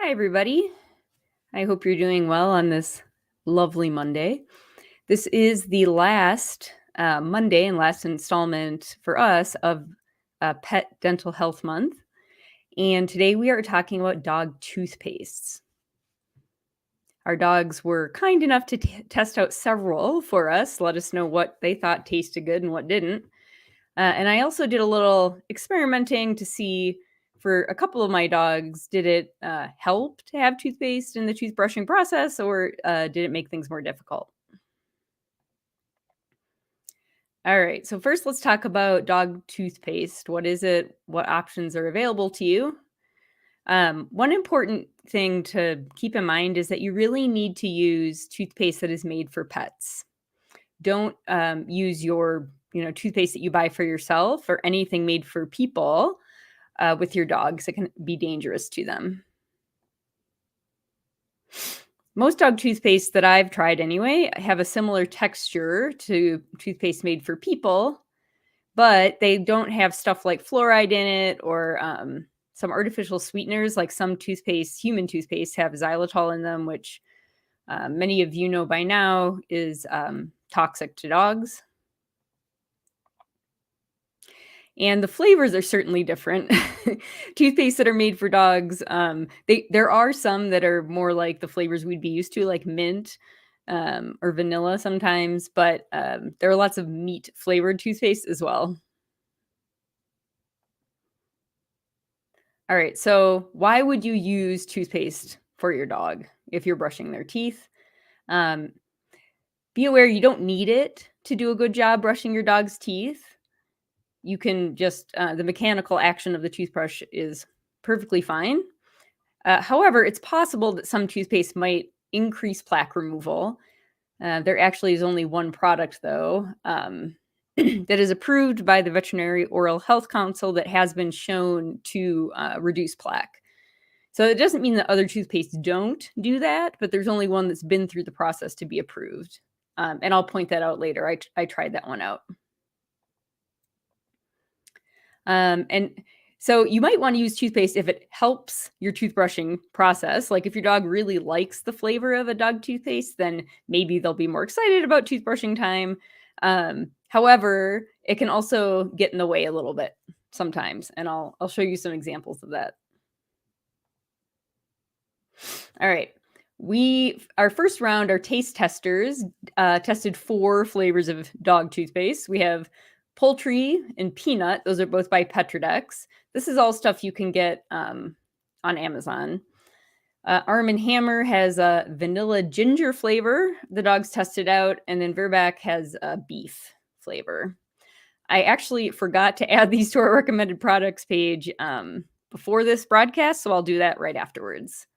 Hi, everybody. I hope you're doing well on this lovely Monday. This is the last Monday and last installment for us of Pet Dental Health Month. And today we are talking about dog toothpastes. Our dogs were kind enough to test out several for us, let us know what they thought tasted good and what didn't. And I also did a little experimenting to see for a couple of my dogs, did it help to have toothpaste in the toothbrushing process or did it make things more difficult? All right, so first let's talk about dog toothpaste. What is it? What options are available to you? One important thing to keep in mind is that you really need to use toothpaste that is made for pets. Don't use your toothpaste that you buy for yourself or anything made for people with your dogs. It can be dangerous to them. Most dog toothpaste that I've tried anyway have a similar texture to toothpaste made for people, but they don't have stuff like fluoride in it or some artificial sweeteners like some toothpaste, human toothpaste, have xylitol in them, which many of you know by now is toxic to dogs. And the flavors are certainly different. Toothpaste that are made for dogs, there are some that are more like the flavors we'd be used to, like mint, or vanilla sometimes, but, there are lots of meat flavored toothpaste as well. Alright, so why would you use toothpaste for your dog if you're brushing their teeth? Um, be aware you don't need it to do a good job brushing your dog's teeth. You can just the mechanical action of the toothbrush is perfectly fine. However, it's possible that some toothpaste might increase plaque removal. There actually is only one product, though, that is approved by the Veterinary Oral Health Council that has been shown to reduce plaque. So it doesn't mean that other toothpastes don't do that, but there's only one that's been through the process to be approved. And I'll point that out later. I tried that one out. And so you might want to use toothpaste if it helps your toothbrushing process. Like if your dog really likes the flavor of a dog toothpaste, then maybe they'll be more excited about toothbrushing time. However, it can also get in the way a little bit sometimes, and I'll show you some examples of that. All right. Our first round, our taste testers tested 4 flavors of dog toothpaste. We have poultry and peanut. Those are both by Petrodex. This is all stuff you can get on Amazon. Arm& Hammer has a vanilla ginger flavor. The dogs tested out, and then Verbac has a beef flavor. I actually forgot to add these to our recommended products page before this broadcast, so I'll do that right afterwards.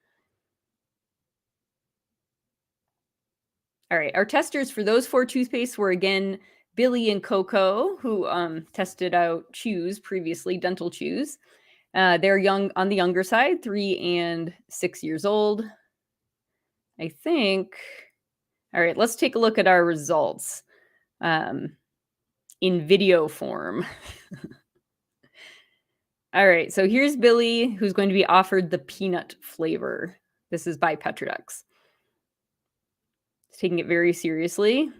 All right, our testers for those 4 toothpastes were again Billy and Coco, who tested out chews previously, dental chews. They're young on the younger side, 3 and 6 years old. I think. All right, let's take a look at our results in video form. All right, so here's Billy, who's going to be offered the peanut flavor. This is by Petrodex. Taking it very seriously.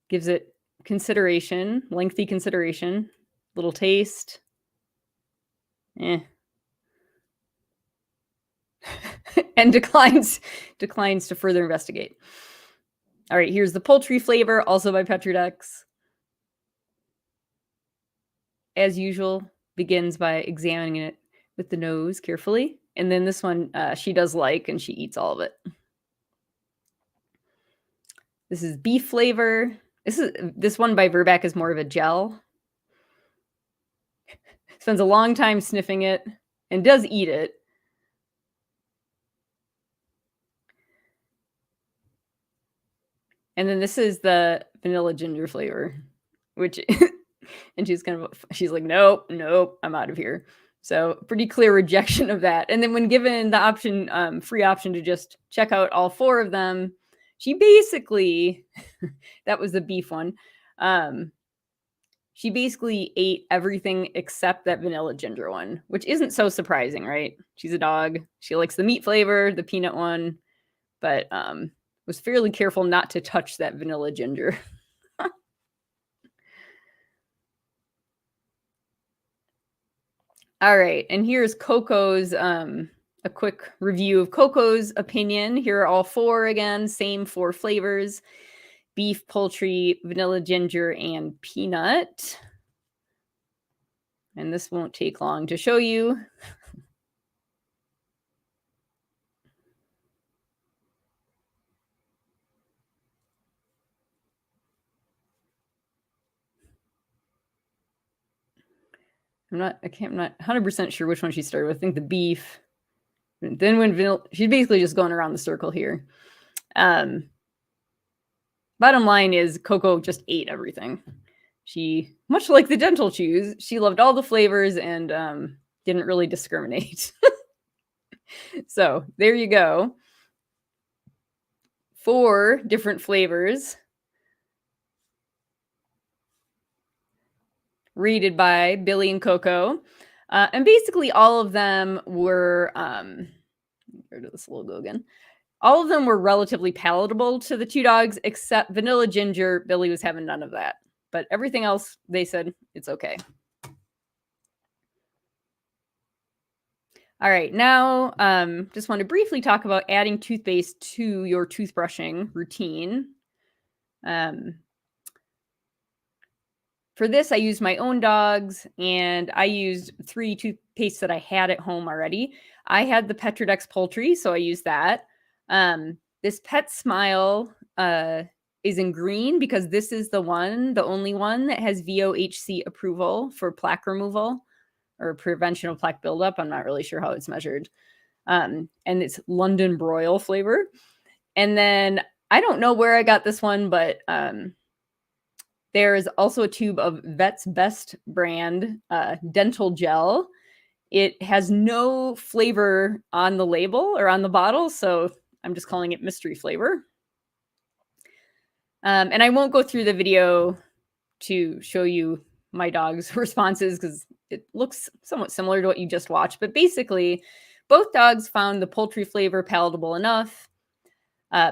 Gives it consideration, lengthy consideration, little taste. And declines to further investigate. All right, here's the poultry flavor, also by Petrodex. As usual, begins by examining it with the nose carefully. And then this one she does like, and she eats all of it. This is beef flavor. This one by Verbac is more of a gel. Spends a long time sniffing it and does eat it. And then this is the vanilla ginger flavor, which and she's like, nope, I'm out of here. So pretty clear rejection of that. And then when given the option, free option to just check out all 4 of them, she basically, that was the beef one. she basically ate everything except that vanilla ginger one, which isn't so surprising, right? She's a dog. She likes the meat flavor, the peanut one, but was fairly careful not to touch that vanilla ginger. All right, and here's Coco's, a quick review of Coco's opinion. Here are all 4 again, same 4 flavors: beef, poultry, vanilla ginger, and peanut. And this won't take long to show you. I'm not 100% sure which one she started with. I think the beef. And then when vanilla, she's basically just going around the circle here. Bottom line is Coco just ate everything. She, much like the dental chews, she loved all the flavors and didn't really discriminate. So there you go. 4 different flavors rated by Billy and Coco. And basically all of them were, where did this logo again? All of them were relatively palatable to the 2 dogs, except vanilla ginger. Billy was having none of that. But everything else, they said, it's okay. All right, now just want to briefly talk about adding toothpaste to your toothbrushing routine. For this, I used my own dogs, and I used 3 toothpastes that I had at home already. I had the Petrodex Poultry, so I used that. This Pet Smile is in green because this is the only one that has VOHC approval for plaque removal or prevention of plaque buildup. I'm not really sure how it's measured. And it's London broil flavor. And then I don't know where I got this one, but there is also a tube of Vet's Best brand dental gel. It has no flavor on the label or on the bottle, so I'm just calling it mystery flavor. And I won't go through the video to show you my dog's responses because it looks somewhat similar to what you just watched. But basically, both dogs found the poultry flavor palatable enough.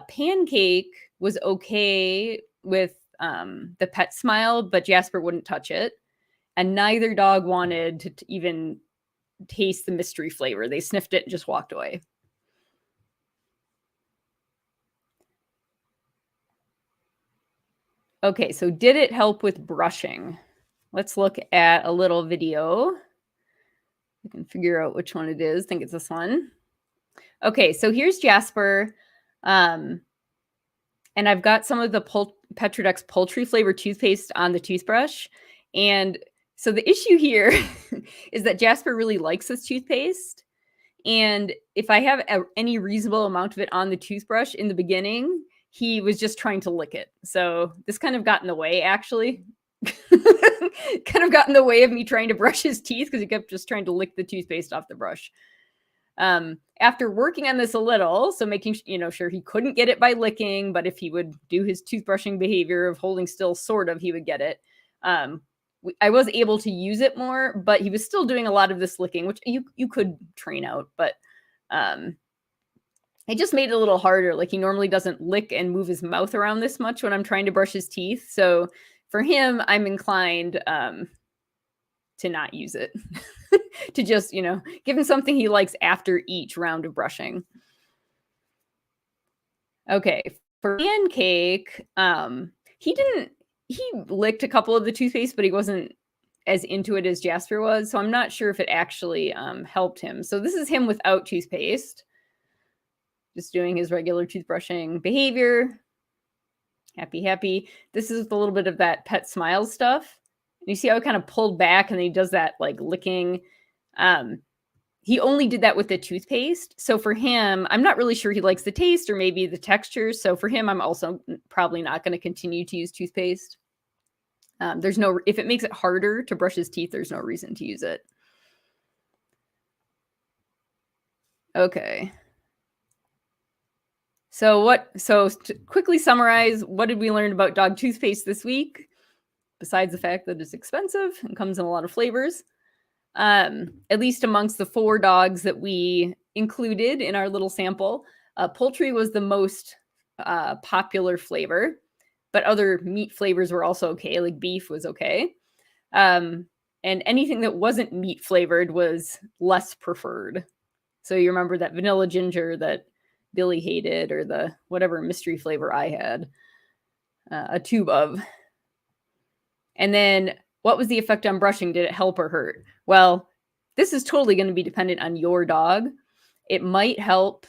Pancake was okay with the Pet Smile, but Jasper wouldn't touch it. And neither dog wanted to even taste the mystery flavor. They sniffed it and just walked away. Okay, so did it help with brushing? Let's look at a little video. I can figure out which one it is. I think it's this one. Okay, so here's Jasper. And I've got some of the Petrodex Poultry Flavor toothpaste on the toothbrush. And so the issue here is that Jasper really likes this toothpaste. And if I have any reasonable amount of it on the toothbrush in the beginning, he was just trying to lick it. So this kind of got in the way, actually. Kind of got in the way of me trying to brush his teeth because he kept just trying to lick the toothpaste off the brush. After working on this a little, so making sure he couldn't get it by licking, but if he would do his toothbrushing behavior of holding still, sort of, he would get it. I was able to use it more, but he was still doing a lot of this licking, which you could train out, but it just made it a little harder. Like, he normally doesn't lick and move his mouth around this much when I'm trying to brush his teeth. So for him, I'm inclined to not use it. To just, give him something he likes after each round of brushing. Okay, for Pancake, he licked a couple of the toothpaste, but he wasn't as into it as Jasper was. So I'm not sure if it actually helped him. So this is him without toothpaste. Just doing his regular toothbrushing behavior. Happy, happy. This is a little bit of that Pet Smile stuff. And you see how it kind of pulled back and then he does that like licking. He only did that with the toothpaste. So for him, I'm not really sure he likes the taste or maybe the texture. So for him, I'm also probably not going to continue to use toothpaste. If it makes it harder to brush his teeth, there's no reason to use it. Okay. So to quickly summarize, what did we learn about dog toothpaste this week? besides the fact that it's expensive and comes in a lot of flavors. At least amongst the 4 dogs that we included in our little sample, poultry was the most popular flavor, but other meat flavors were also okay, like beef was okay. And anything that wasn't meat flavored was less preferred. So you remember that vanilla ginger that Billy hated, or the whatever mystery flavor I had a tube of. And then what was the effect on brushing? Did it help or hurt? Well, this is totally going to be dependent on your dog. It might help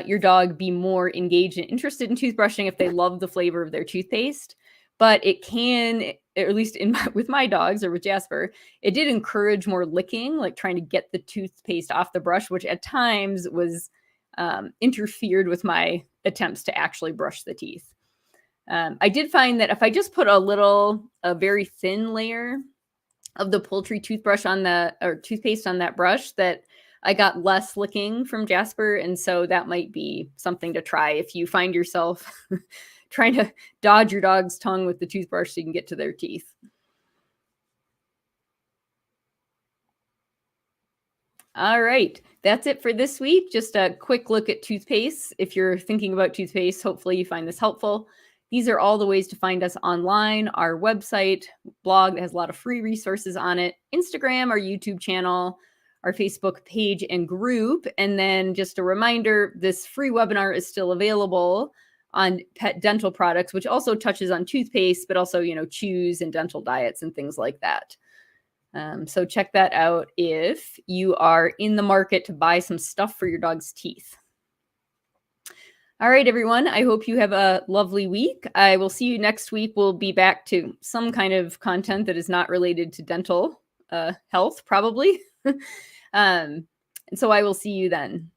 your dog be more engaged and interested in toothbrushing if they love the flavor of their toothpaste. But it can, or at least with my dogs or with Jasper, it did encourage more licking, like trying to get the toothpaste off the brush, which at times was interfered with my attempts to actually brush the teeth. I did find that if I just put a very thin layer of the poultry toothpaste on that brush, that I got less licking from Jasper. And so that might be something to try if you find yourself trying to dodge your dog's tongue with the toothbrush so you can get to their teeth. All right, that's it for this week. Just a quick look at toothpaste. If you're thinking about toothpaste, hopefully you find this helpful. These are all the ways to find us online: our website, blog that has a lot of free resources on it, Instagram, our YouTube channel, our Facebook page and group. And then just a reminder, this free webinar is still available on pet dental products, which also touches on toothpaste, but also, chews and dental diets and things like that. So check that out if you are in the market to buy some stuff for your dog's teeth. All right, everyone. I hope you have a lovely week. I will see you next week. We'll be back to some kind of content that is not related to dental health, probably. And so I will see you then.